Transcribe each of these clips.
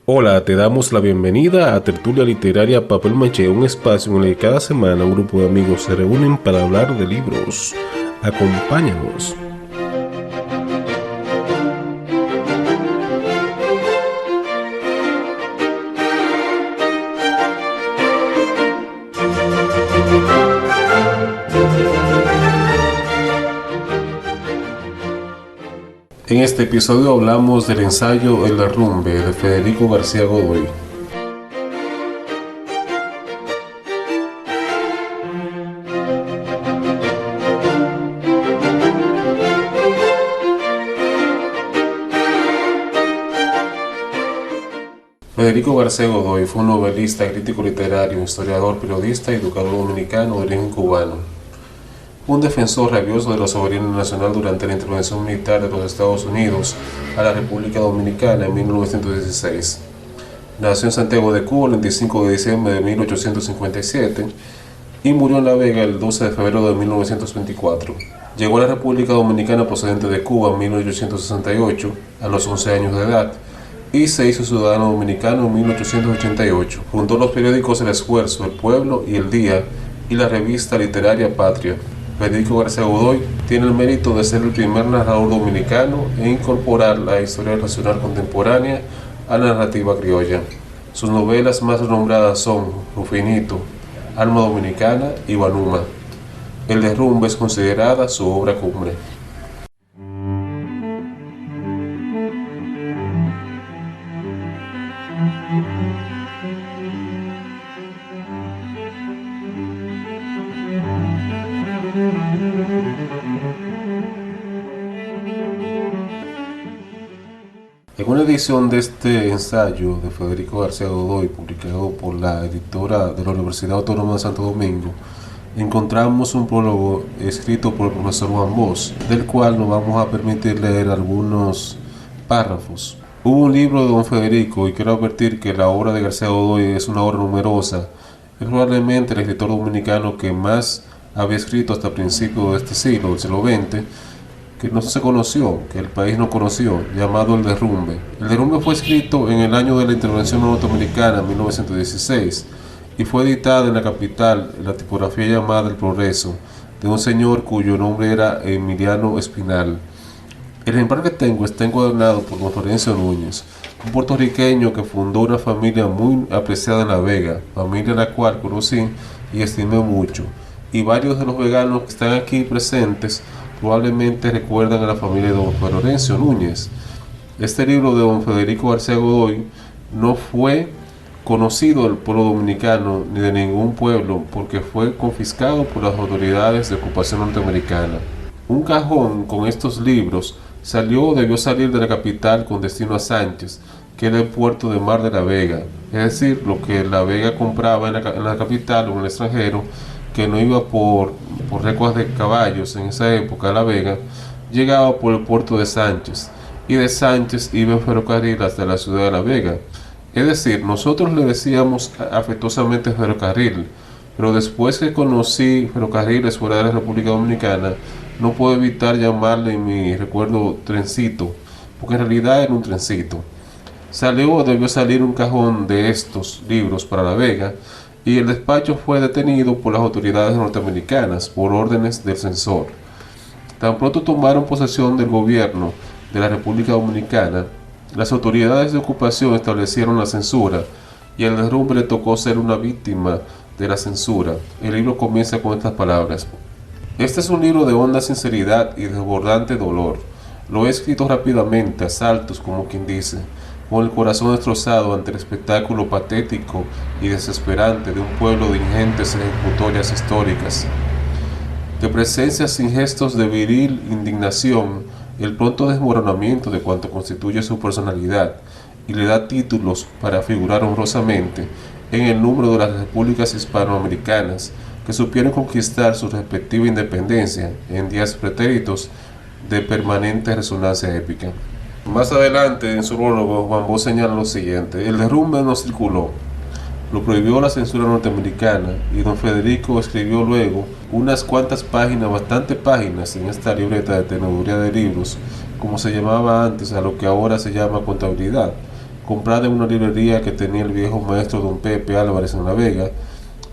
Hola, te damos la bienvenida a Tertulia Literaria Papel Maché, un espacio en el que cada semana un grupo de amigos se reúnen para hablar de libros. Acompáñanos. En este episodio hablamos del ensayo El derrumbe de Federico García Godoy. Federico García Godoy fue un novelista, crítico literario, historiador, periodista y educador dominicano de origen cubano. Un defensor rabioso de la soberanía nacional durante la intervención militar de los Estados Unidos a la República Dominicana en 1916. Nació en Santiago de Cuba el 25 de diciembre de 1857 y murió en La Vega el 12 de febrero de 1924. Llegó a la República Dominicana procedente de Cuba en 1868, a los 11 años de edad, y se hizo ciudadano dominicano en 1888. Fundó los periódicos El Esfuerzo, El Pueblo y El Día y la revista literaria Patria. Federico García Godoy tiene el mérito de ser el primer narrador dominicano en incorporar la historia nacional contemporánea a la narrativa criolla. Sus novelas más renombradas son Rufinito, Alma Dominicana y Banuma. El derrumbe es considerada su obra cumbre. En una edición de este ensayo de Federico García Godoy, publicado por la editora de la Universidad Autónoma de Santo Domingo, encontramos un prólogo escrito por el profesor Juan Bosch, del cual nos vamos a permitir leer algunos párrafos. Hubo un libro de don Federico, y quiero advertir que la obra de García Godoy es una obra numerosa. Es probablemente el escritor dominicano que más había escrito hasta principios de este siglo, del siglo XX, que no se conoció, que el país no conoció, llamado El derrumbe. El derrumbe fue escrito en el año de la intervención norteamericana, 1916, y fue editada en la capital, en la tipografía llamada El Progreso, de un señor cuyo nombre era Emiliano Espinal. El ejemplar que tengo está encuadernado por don Florencio Núñez, un puertorriqueño que fundó una familia muy apreciada en La Vega, familia la cual conocí y estimé mucho, y varios de los veganos que están aquí presentes probablemente recuerdan a la familia de don Florencio Núñez. Este libro de don Federico García Godoy no fue conocido del pueblo dominicano ni de ningún pueblo porque fue confiscado por las autoridades de ocupación norteamericana. Un cajón con estos libros debió salir de la capital con destino a Sánchez, que era el puerto de Mar de la Vega, es decir, lo que la Vega compraba en la capital o en el extranjero, que no iba por recuas de caballos en esa época a La Vega, llegaba por el puerto de Sánchez, y de Sánchez iba en ferrocarril hasta la ciudad de La Vega. Es decir, nosotros le decíamos afectuosamente ferrocarril, pero después que conocí ferrocarriles fuera de la República Dominicana, no puedo evitar llamarle en mi recuerdo trencito, porque en realidad era un trencito. Debió salir un cajón de estos libros para La Vega, y el despacho fue detenido por las autoridades norteamericanas por órdenes del censor. Tan pronto tomaron posesión del gobierno de la República Dominicana, las autoridades de ocupación establecieron la censura, y al derrumbe le tocó ser una víctima de la censura. El libro comienza con estas palabras: este es un libro de honda sinceridad y desbordante dolor. Lo he escrito rápidamente, a saltos, como quien dice, con el corazón destrozado ante el espectáculo patético y desesperante de un pueblo de ingentes ejecutorias históricas, que presencia sin gestos de viril indignación el pronto desmoronamiento de cuanto constituye su personalidad y le da títulos para figurar honrosamente en el número de las repúblicas hispanoamericanas que supieron conquistar su respectiva independencia en días pretéritos de permanente resonancia épica. Más adelante, en su prólogo, Juan Bosch señala lo siguiente: el derrumbe no circuló, lo prohibió la censura norteamericana, y don Federico escribió luego unas cuantas páginas, bastantes páginas, en esta libreta de teneduría de libros, como se llamaba antes a lo que ahora se llama contabilidad, comprada en una librería que tenía el viejo maestro don Pepe Álvarez en La Vega,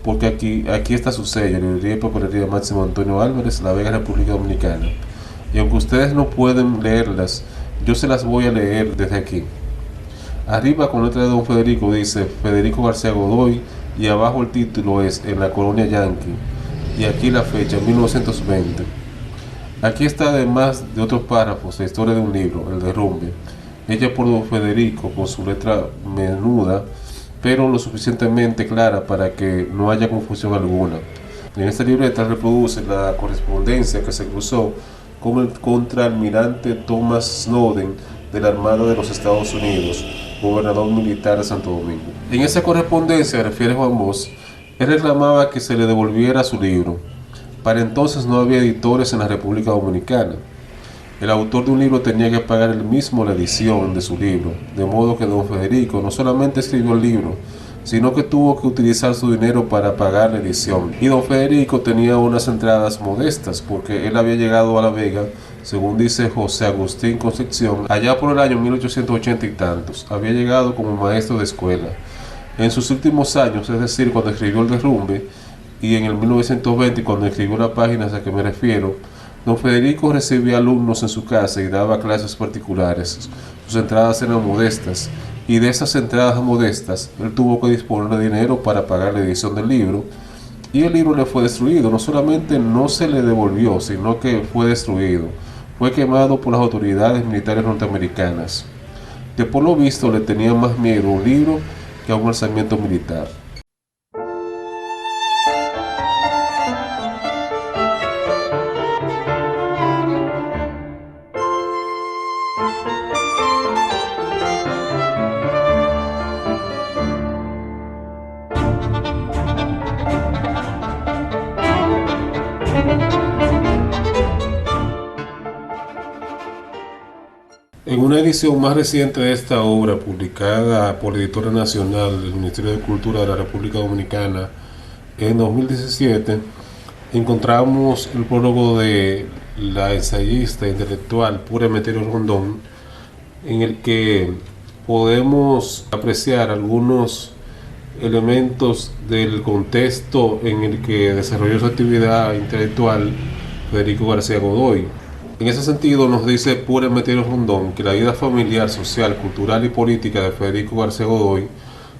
porque aquí está su sello, Librería y Papelería Máximo Antonio Álvarez, La Vega, República Dominicana. Y aunque ustedes no pueden leerlas, yo se las voy a leer desde aquí. Arriba, con letra de don Federico, dice Federico García Godoy, y abajo el título es En la Colonia Yankee, y aquí la fecha, 1920. Aquí está, además de otros párrafos, la historia de un libro, El Derrumbe, hecha por don Federico con su letra menuda, pero lo suficientemente clara para que no haya confusión alguna. En esta libreta reproduce la correspondencia que se cruzó con el contraalmirante Thomas Snowden de la Armada de los Estados Unidos, gobernador militar de Santo Domingo. En esa correspondencia, refiere Juan Bosch, él reclamaba que se le devolviera su libro. Para entonces no había editores en la República Dominicana. El autor de un libro tenía que pagar él mismo la edición de su libro, de modo que don Federico no solamente escribió el libro, sino que tuvo que utilizar su dinero para pagar la edición. Y don Federico tenía unas entradas modestas, porque él había llegado a La Vega, según dice José Agustín Concepción, allá por el año 1880 y tantos. Había llegado como maestro de escuela. En sus últimos años, es decir, cuando escribió El Derrumbe, y en el 1920, cuando escribió la página a la que me refiero, don Federico recibía alumnos en su casa y daba clases particulares. Sus entradas eran modestas, y de esas entradas modestas, él tuvo que disponer de dinero para pagar la edición del libro, y el libro le fue destruido. No solamente no se le devolvió, sino que fue destruido. Fue quemado por las autoridades militares norteamericanas, que por lo visto le tenían más miedo a un libro que a un alzamiento militar. En una edición más reciente de esta obra, publicada por la Editora Nacional del Ministerio de Cultura de la República Dominicana en 2017, encontramos el prólogo de la ensayista intelectual Pura Emeterio Rondón, en el que podemos apreciar algunos elementos del contexto en el que desarrolló su actividad intelectual Federico García Godoy. En ese sentido, nos dice Pura Emeterio Rondón que la vida familiar, social, cultural y política de Federico García Godoy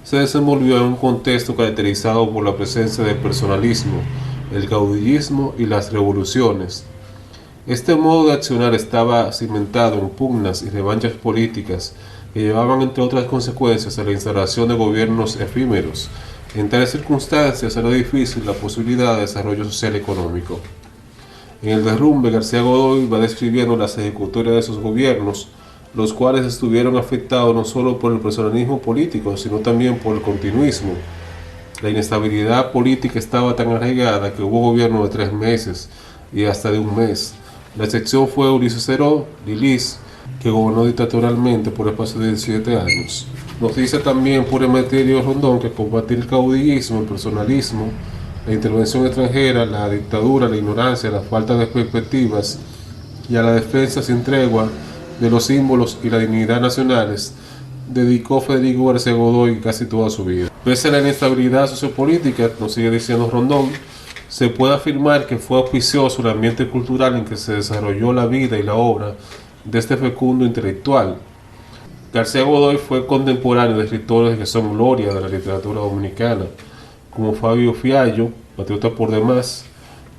se desenvolvió en un contexto caracterizado por la presencia del personalismo, el caudillismo y las revoluciones. Este modo de accionar estaba cimentado en pugnas y revanchas políticas que llevaban, entre otras consecuencias, a la instalación de gobiernos efímeros. En tales circunstancias era difícil la posibilidad de desarrollo social y económico. En El Derrumbe, García Godoy va describiendo las ejecutorias de esos gobiernos, los cuales estuvieron afectados no solo por el personalismo político, sino también por el continuismo. La inestabilidad política estaba tan arraigada que hubo gobiernos de 3 meses y hasta de un mes. La excepción fue Ulises Heró Lilis, que gobernó dictatorialmente por espacio de 17 años. Nos dice también Pura Emeterio Rondón que combatir el caudillismo, el personalismo, la intervención extranjera, la dictadura, la ignorancia, la falta de perspectivas y a la defensa sin tregua de los símbolos y la dignidad nacionales, dedicó Federico García Godoy casi toda su vida. Pese a la inestabilidad sociopolítica, nos sigue diciendo Rondón, se puede afirmar que fue auspicioso el ambiente cultural en que se desarrolló la vida y la obra de este fecundo intelectual. García Godoy fue contemporáneo de escritores que son gloria de la literatura dominicana, como Fabio Fiallo, patriota por demás,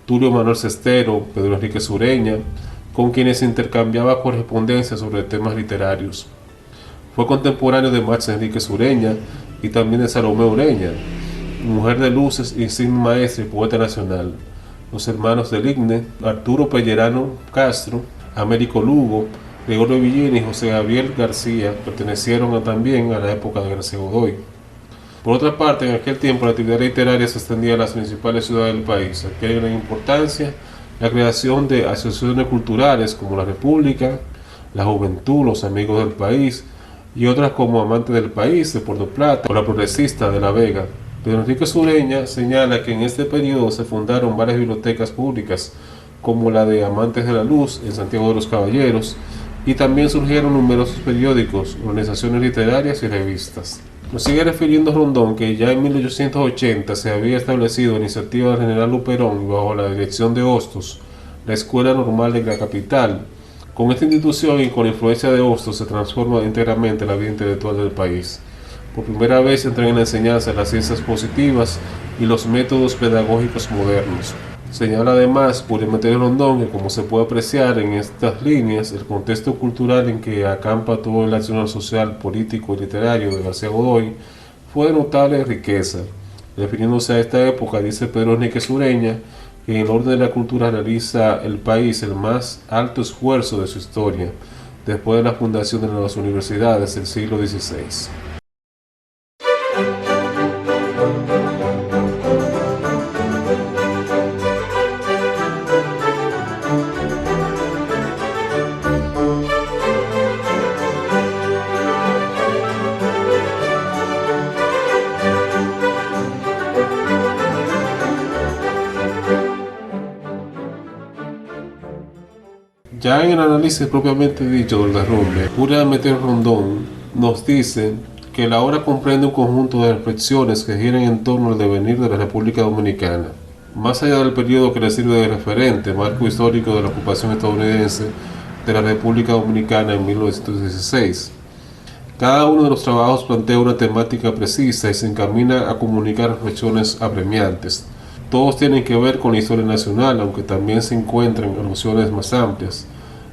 Tulio Manuel Cestero, Pedro Enrique Sureña, con quienes intercambiaba correspondencia sobre temas literarios. Fue contemporáneo de Max Enrique Sureña y también de Salomé Ureña, mujer de luces, insigne maestra y poeta nacional. Los hermanos del Igne, Arturo Pellerano Castro, Américo Lugo, Gregorio Villini y José Gabriel García pertenecieron también a la época de García Godoy. Por otra parte, en aquel tiempo la actividad literaria se extendía a las principales ciudades del país. Aquí hay una importancia la creación de asociaciones culturales como la República, la Juventud, los Amigos del País y otras como Amantes del País de Puerto Plata o la Progresista de La Vega. Pedro Enrique Sureña señala que en este periodo se fundaron varias bibliotecas públicas como la de Amantes de la Luz en Santiago de los Caballeros y también surgieron numerosos periódicos, organizaciones literarias y revistas. Nos sigue refiriendo Rondón que ya en 1880 se había establecido la iniciativa del general Luperón bajo la dirección de Hostos, la Escuela Normal de la capital. Con esta institución y con la influencia de Hostos se transforma íntegramente la vida intelectual del país. Por primera vez entran en la enseñanza las ciencias positivas y los métodos pedagógicos modernos. Señala además Purimeter Rondón que, como se puede apreciar en estas líneas, el contexto cultural en que acampa todo el accionar social, político y literario de García Godoy fue de notable riqueza. Refiriéndose a esta época, dice Pedro Enríquez Ureña que en el orden de la cultura realiza el país el más alto esfuerzo de su historia, después de la fundación de las universidades del siglo XVI. Ya en el análisis propiamente dicho del derrumbe, Purimeter Rondón nos dice que la obra comprende un conjunto de reflexiones que giran en torno al devenir de la República Dominicana. Más allá del periodo que le sirve de referente, marco histórico de la ocupación estadounidense de la República Dominicana en 1916, cada uno de los trabajos plantea una temática precisa y se encamina a comunicar reflexiones apremiantes. Todos tienen que ver con la historia nacional, aunque también se encuentran alusiones más amplias.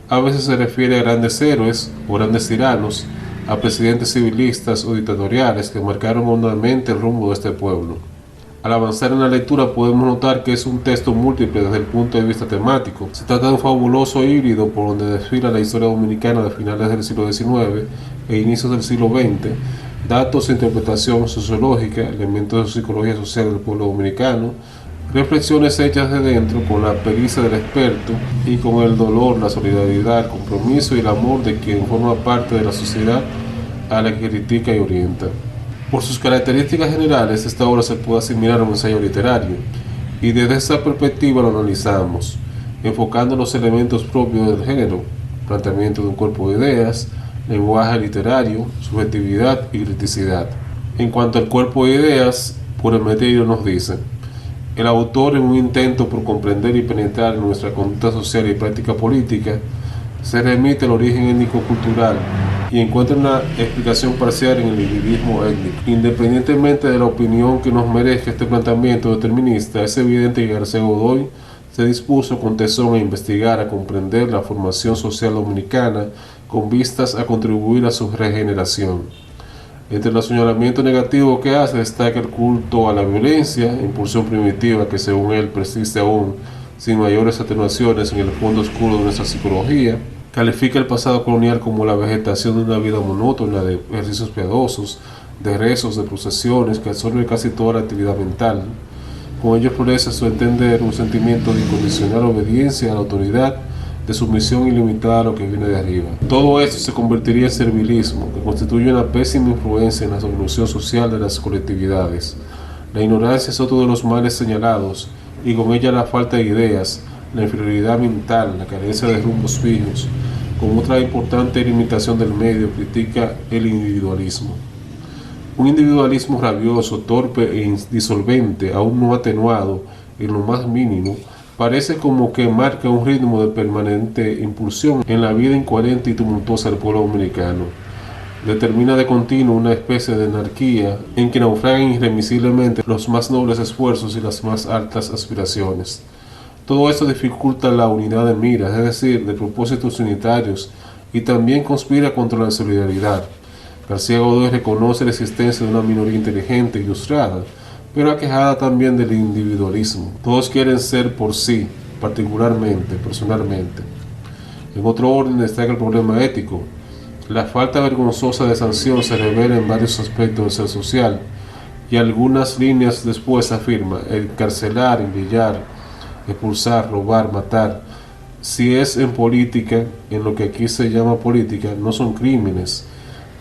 A veces se refiere a grandes héroes o grandes tiranos, a presidentes civilistas o dictatoriales que marcaron hondamente el rumbo de este pueblo. Al avanzar en la lectura podemos notar que es un texto múltiple desde el punto de vista temático. Se trata de un fabuloso híbrido por donde desfila la historia dominicana de finales del siglo XIX e inicios del siglo XX, datos e interpretación sociológica, elementos de psicología social del pueblo dominicano, reflexiones hechas de dentro con la pericia del experto y con el dolor, la solidaridad, el compromiso y el amor de quien forma parte de la sociedad a la que critica y orienta. Por sus características generales, esta obra se puede asimilar a un ensayo literario, y desde esa perspectiva lo analizamos, enfocando los elementos propios del género, planteamiento de un cuerpo de ideas, lenguaje literario, subjetividad y criticidad. En cuanto al cuerpo de ideas, Purimeter nos dice: el autor, en un intento por comprender y penetrar en nuestra conducta social y práctica política, se remite al origen étnico-cultural y encuentra una explicación parcial en el individualismo étnico. Independientemente de la opinión que nos merezca este planteamiento determinista, es evidente que García Godoy se dispuso con tesón a investigar, a comprender la formación social dominicana con vistas a contribuir a su regeneración. Entre los señalamientos negativos que hace destaca el culto a la violencia, impulsión primitiva que según él persiste aún sin mayores atenuaciones en el fondo oscuro de nuestra psicología. Califica el pasado colonial como la vegetación de una vida monótona de ejercicios piadosos, de rezos, de procesiones que absorbe casi toda la actividad mental. Con ello florece a su entender un sentimiento de incondicional obediencia a la autoridad, de sumisión ilimitada a lo que viene de arriba. Todo esto se convertiría en servilismo, que constituye una pésima influencia en la evolución social de las colectividades. La ignorancia es otro de los males señalados, y con ella la falta de ideas, la inferioridad mental, la carencia de rumbos fijos. Como otra importante limitación del medio, critica el individualismo. Un individualismo rabioso, torpe e disolvente, aún no atenuado en lo más mínimo, parece como que marca un ritmo de permanente impulsión en la vida incoherente y tumultuosa del pueblo dominicano. Determina de continuo una especie de anarquía en que naufragan irremisiblemente los más nobles esfuerzos y las más altas aspiraciones. Todo esto dificulta la unidad de miras, es decir, de propósitos unitarios, y también conspira contra la solidaridad. García Godoy reconoce la existencia de una minoría inteligente e ilustrada, pero aquejada también del individualismo. Todos quieren ser por sí, particularmente, personalmente. En otro orden destaca el problema ético. La falta vergonzosa de sanción se revela en varios aspectos del ser social, y algunas líneas después afirma: encarcelar, envillar, expulsar, robar, matar. Si es en política, en lo que aquí se llama política, no son crímenes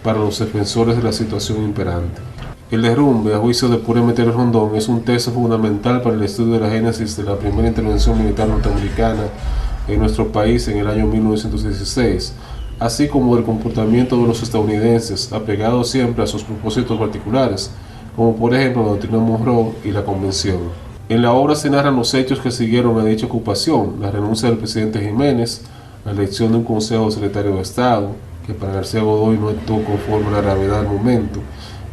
para los defensores de la situación imperante. El derrumbe, a juicio de Purimeter Rondón, es un texto fundamental para el estudio de la génesis de la primera intervención militar norteamericana en nuestro país en el año 1916, así como del comportamiento de los estadounidenses, apegados siempre a sus propósitos particulares, como por ejemplo la doctrina Monroe y la Convención. En la obra se narran los hechos que siguieron a dicha ocupación: la renuncia del presidente Jiménez, la elección de un consejo de secretario de Estado, que para García Godoy no actuó conforme a la gravedad del momento,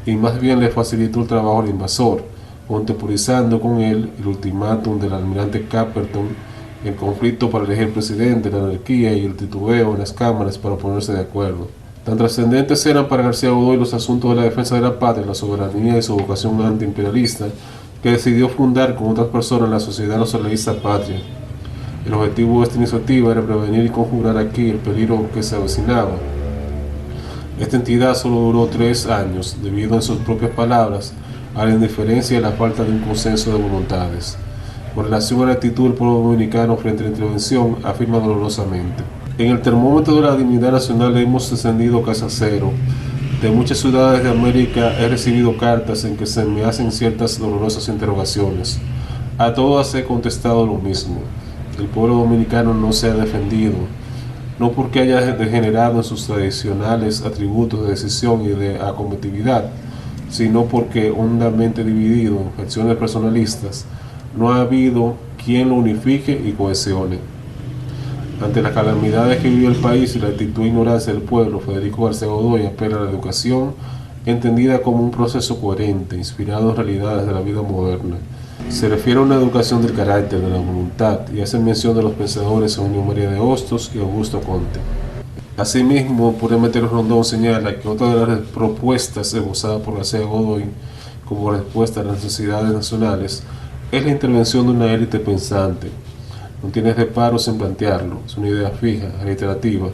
y más bien le facilitó el trabajo al invasor, contemporizando con él el ultimátum del almirante Caperton, el conflicto para elegir presidente, la anarquía y el titubeo en las cámaras para ponerse de acuerdo. Tan trascendentes eran para García Godoy los asuntos de la defensa de la patria, la soberanía y su vocación antiimperialista, que decidió fundar con otras personas la Sociedad Nacionalista Patria. El objetivo de esta iniciativa era prevenir y conjurar aquí el peligro que se avecinaba. Esta entidad solo duró 3 años, debido, en sus propias palabras, a la indiferencia y a la falta de un consenso de voluntades. Con relación a la actitud del pueblo dominicano frente a la intervención, afirma dolorosamente: en el termómetro de la dignidad nacional hemos descendido casi a cero. De muchas ciudades de América he recibido cartas en que se me hacen ciertas dolorosas interrogaciones. A todas he contestado lo mismo: el pueblo dominicano no se ha defendido, no porque haya degenerado en sus tradicionales atributos de decisión y de acometividad, sino porque, hondamente dividido en facciones personalistas, no ha habido quien lo unifique y cohesione. Ante las calamidades que vivió el país y la actitud de ignorancia del pueblo, Federico García Godoy apela a la educación, entendida como un proceso coherente, inspirado en realidades de la vida moderna. Se refiere a una educación del carácter, de la voluntad, y hace mención de los pensadores Eugenio María de Hostos y Augusto Conte. Asimismo, Pura Emeterio Rondón señala que otra de las propuestas esbozadas por García Godoy como respuesta a las necesidades nacionales es la intervención de una élite pensante. No tiene reparos en plantearlo, es una idea fija, reiterativa.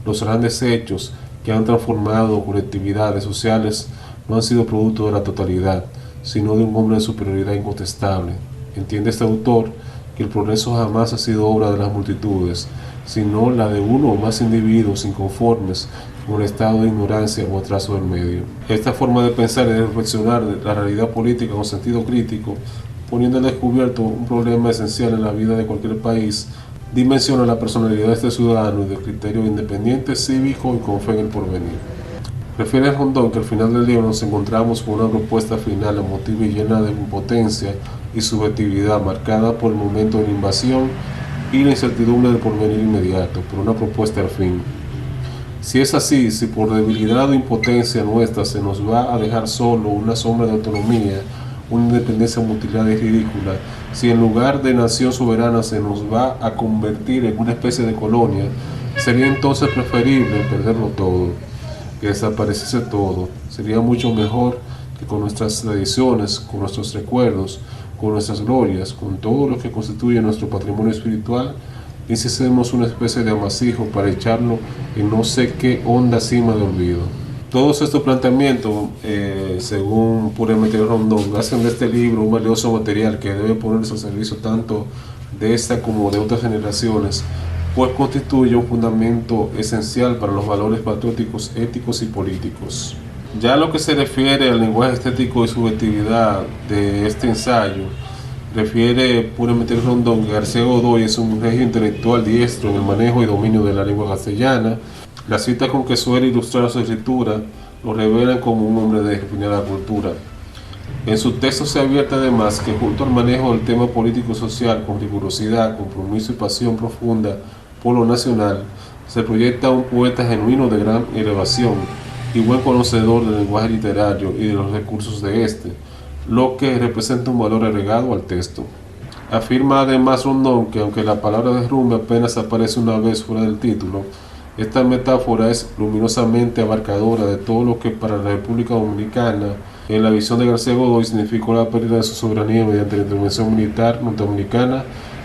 Los grandes hechos que han transformado colectividades sociales no han sido producto de la totalidad, sino de un hombre de superioridad incontestable. Entiende este autor que el progreso jamás ha sido obra de las multitudes, sino la de uno o más individuos inconformes con el estado de ignorancia o atraso del medio. Esta forma de pensar y de reflexionar de la realidad política con sentido crítico, poniendo al descubierto un problema esencial en la vida de cualquier país, dimensiona la personalidad de este ciudadano y de criterio independiente, cívico y con fe en el porvenir. Refiere Rondón que al final del libro nos encontramos con una propuesta final emotiva y llena de impotencia y subjetividad, marcada por el momento de la invasión y la incertidumbre del porvenir inmediato, pero una propuesta al fin. Si es así, si por debilidad o impotencia nuestra se nos va a dejar solo una sombra de autonomía, una independencia mutilada y ridícula, si en lugar de nación soberana se nos va a convertir en una especie de colonia, sería entonces preferible perderlo todo, que desapareciese todo. Sería mucho mejor que con nuestras tradiciones, con nuestros recuerdos, con nuestras glorias, con todo lo que constituye nuestro patrimonio espiritual, hiciésemos una especie de amasijo para echarlo en no sé qué honda cima de olvido. Todos estos planteamientos, según Pura Emeterio Rondón, hacen de este libro un valioso material que debe ponerse al servicio tanto de esta como de otras generaciones, pues constituye un fundamento esencial para los valores patrióticos, éticos y políticos. Ya lo que se refiere al lenguaje estético y subjetividad de este ensayo, refiere Pura Emeterio Rondón que García Godoy es un regio intelectual diestro en el manejo y dominio de la lengua castellana. Las citas con que suele ilustrar su escritura lo revelan como un hombre de refinada cultura. En su texto se advierte además que, junto al manejo del tema político-social con rigurosidad, compromiso y pasión profunda por lo nacional, se proyecta un poeta genuino de gran elevación y buen conocedor del lenguaje literario y de los recursos de este, lo que representa un valor agregado al texto. Afirma además Rondón que, aunque la palabra derrumbe apenas aparece una vez fuera del título, esta metáfora es luminosamente abarcadora de todo lo que para la República Dominicana, en la visión de García Godoy, significó la pérdida de su soberanía mediante la intervención militar norteamericana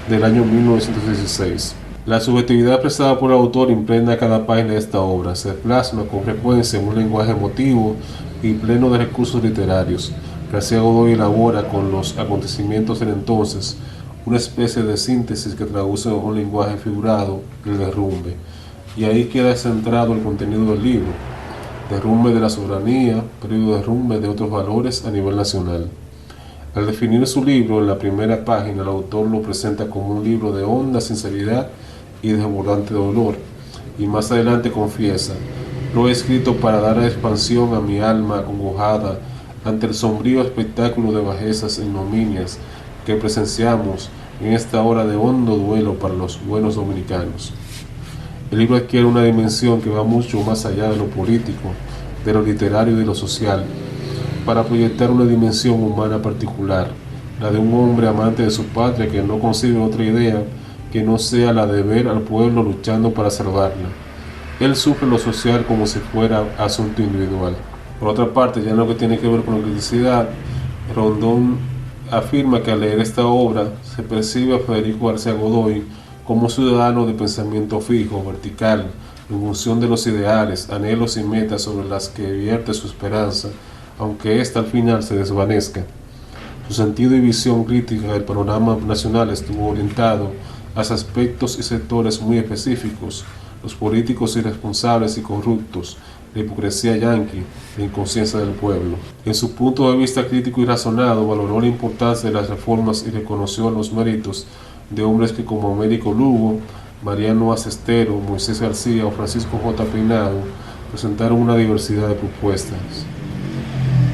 del año 1916. La subjetividad expresada por el autor impregna cada página de esta obra, se plasma con frecuencia en un lenguaje emotivo y pleno de recursos literarios. García Godoy elabora con los acontecimientos del entonces una especie de síntesis que traduce en un lenguaje figurado el derrumbe. Y ahí queda centrado el contenido del libro: derrumbe de la soberanía, previo derrumbe de otros valores a nivel nacional. Al definir su libro en la primera página, el autor lo presenta como un libro de honda sinceridad y desbordante dolor, y más adelante confiesa: lo he escrito para dar expansión a mi alma acongojada ante el sombrío espectáculo de bajezas e ignominias que presenciamos en esta hora de hondo duelo para los buenos dominicanos. El libro adquiere una dimensión que va mucho más allá de lo político, de lo literario y de lo social, para proyectar una dimensión humana particular, la de un hombre amante de su patria que no concibe otra idea que no sea la de ver al pueblo luchando para salvarla. Él sufre lo social como si fuera asunto individual. Por otra parte, ya en lo que tiene que ver con la criticidad, Rondón afirma que al leer esta obra se percibe a Federico García Godoy como ciudadano de pensamiento fijo, vertical, en función de los ideales, anhelos y metas sobre las que vierte su esperanza, aunque ésta al final se desvanezca. Su sentido y visión crítica del panorama nacional estuvo orientado hacia aspectos y sectores muy específicos: los políticos irresponsables y corruptos, la hipocresía yanqui, la inconsciencia del pueblo. En su punto de vista crítico y razonado, valoró la importancia de las reformas y reconoció los méritos de hombres que, como Américo Lugo, Mariano Acestero, Moisés García o Francisco J. Peinado, presentaron una diversidad de propuestas.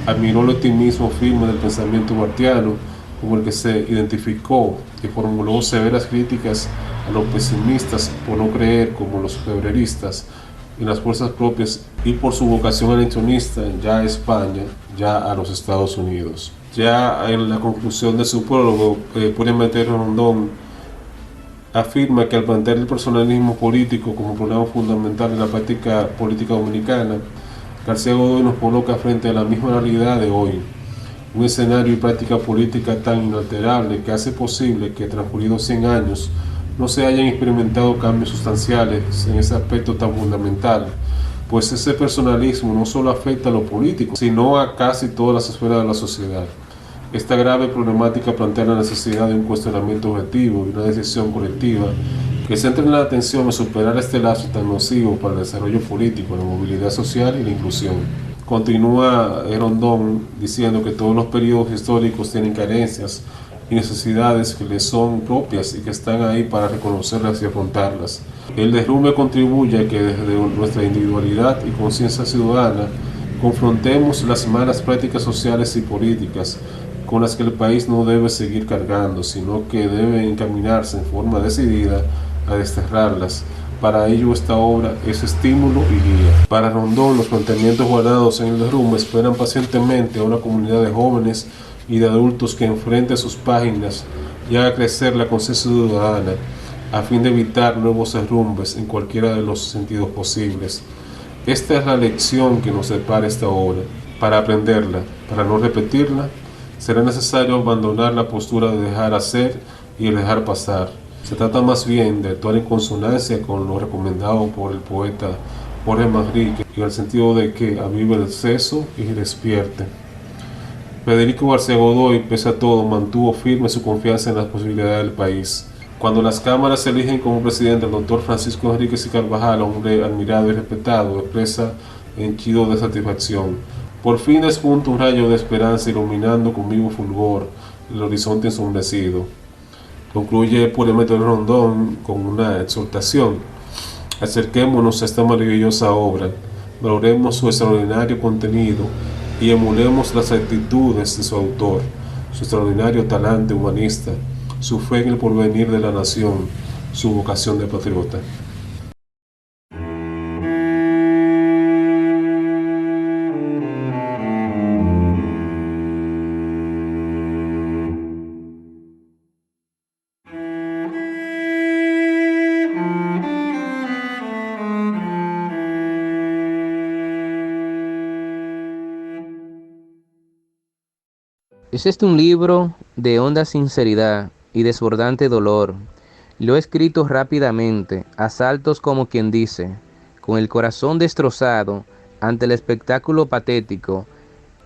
Admiró el optimismo firme del pensamiento bartiano, con el que se identificó, y formuló severas críticas a los pesimistas por no creer, como los febreristas, en las fuerzas propias, y por su vocación anexionista ya a España, ya a los Estados Unidos. Ya en la conclusión de su prólogo, Puente Rondón afirma que al plantear el personalismo político como problema fundamental en la práctica política dominicana, García Godoy nos coloca frente a la misma realidad de hoy, un escenario y práctica política tan inalterable que hace posible que, transcurridos 100 años, no se hayan experimentado cambios sustanciales en ese aspecto tan fundamental, pues ese personalismo no solo afecta a lo político, sino a casi todas las esferas de la sociedad. Esta grave problemática plantea la necesidad de un cuestionamiento objetivo y una decisión colectiva que centre la atención en superar este lazo tan nocivo para el desarrollo político, la movilidad social y la inclusión. Continúa Rondón diciendo que todos los periodos históricos tienen carencias y necesidades que les son propias y que están ahí para reconocerlas y afrontarlas. El derrumbe contribuye a que desde nuestra individualidad y conciencia ciudadana confrontemos las malas prácticas sociales y políticas con las que el país no debe seguir cargando, sino que debe encaminarse en forma decidida a desterrarlas. Para ello esta obra es estímulo y guía. Para Rondón, los planteamientos guardados en el derrumbe esperan pacientemente a una comunidad de jóvenes y de adultos que enfrente sus páginas y haga crecer la conciencia ciudadana a fin de evitar nuevos derrumbes en cualquiera de los sentidos posibles. Esta es la lección que nos depara esta obra. Para aprenderla, para no repetirla, será necesario abandonar la postura de dejar hacer y el dejar pasar. Se trata más bien de actuar en consonancia con lo recomendado por el poeta Jorge Manrique, en el sentido de que avive el seso y despierte. Federico García Godoy, pese a todo, mantuvo firme su confianza en las posibilidades del país. Cuando las cámaras eligen como presidente al doctor Francisco Enríquez y Carvajal, hombre admirado y respetado, expresa henchido de satisfacción. Por fin despunta un rayo de esperanza iluminando con vivo fulgor el horizonte ensombrecido. Concluye Puente Rondón con una exhortación: acerquémonos a esta maravillosa obra, valoremos su extraordinario contenido y emulemos las actitudes de su autor, su extraordinario talante humanista, su fe en el porvenir de la nación, su vocación de patriota. Es un libro de honda sinceridad y desbordante dolor. Lo he escrito rápidamente, a saltos como quien dice, con el corazón destrozado ante el espectáculo patético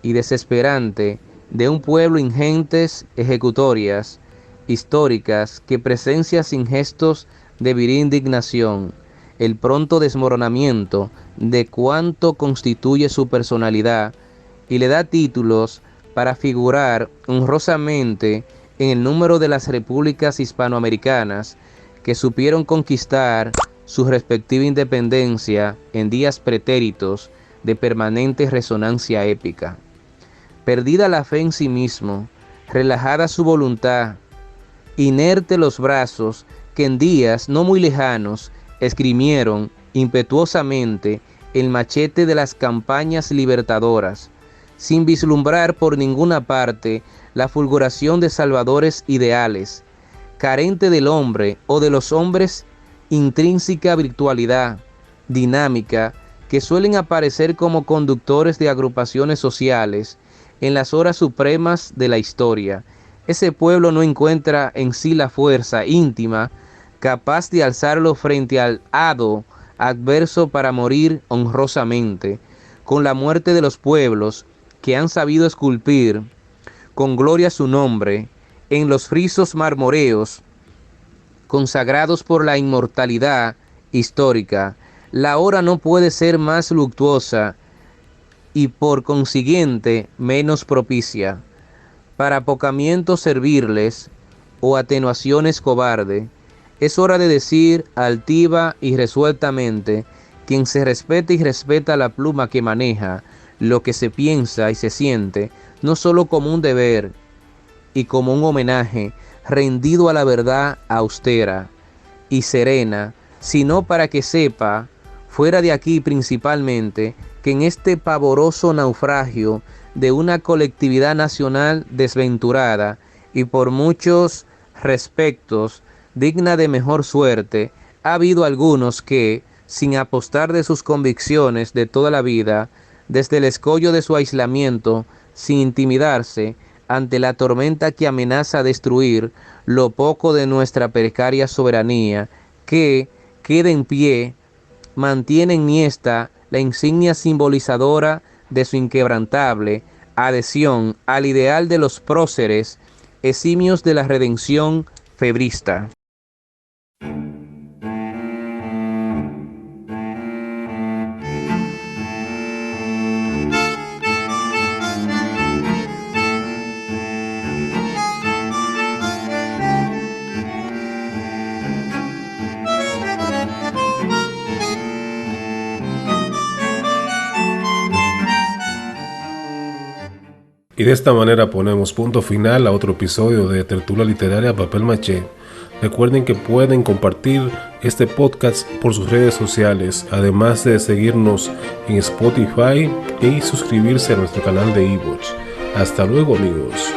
y desesperante de un pueblo ingentes ejecutorias históricas que presencia sin gestos de viril indignación el pronto desmoronamiento de cuanto constituye su personalidad y le da títulos para figurar honrosamente en el número de las repúblicas hispanoamericanas que supieron conquistar su respectiva independencia en días pretéritos de permanente resonancia épica. Perdida la fe en sí mismo, relajada su voluntad, inerte los brazos que en días no muy lejanos esgrimieron impetuosamente el machete de las campañas libertadoras, sin vislumbrar por ninguna parte la fulguración de salvadores ideales, carente del hombre o de los hombres intrínseca virtualidad, dinámica, que suelen aparecer como conductores de agrupaciones sociales en las horas supremas de la historia. Ese pueblo no encuentra en sí la fuerza íntima capaz de alzarlo frente al hado adverso para morir honrosamente, con la muerte de los pueblos que han sabido esculpir con gloria su nombre en los frisos marmoreos consagrados por la inmortalidad histórica. La hora no puede ser más luctuosa y por consiguiente menos propicia para apocamientos serviles o atenuaciones cobarde. Es hora de decir altiva y resueltamente: quien se respeta y respeta la pluma que maneja, lo que se piensa y se siente, no solo como un deber y como un homenaje rendido a la verdad austera y serena, sino para que sepa, fuera de aquí principalmente, que en este pavoroso naufragio de una colectividad nacional desventurada y por muchos respectos digna de mejor suerte, ha habido algunos que, sin apostar de sus convicciones de toda la vida, desde el escollo de su aislamiento, sin intimidarse ante la tormenta que amenaza destruir lo poco de nuestra precaria soberanía, que queda en pie, mantiene enhiesta la insignia simbolizadora de su inquebrantable adhesión al ideal de los próceres eximios de la redención febrista. Y de esta manera ponemos punto final a otro episodio de Tertulia Literaria Papel Maché. Recuerden que pueden compartir este podcast por sus redes sociales, además de seguirnos en Spotify y suscribirse a nuestro canal de iVoox. Hasta luego, amigos.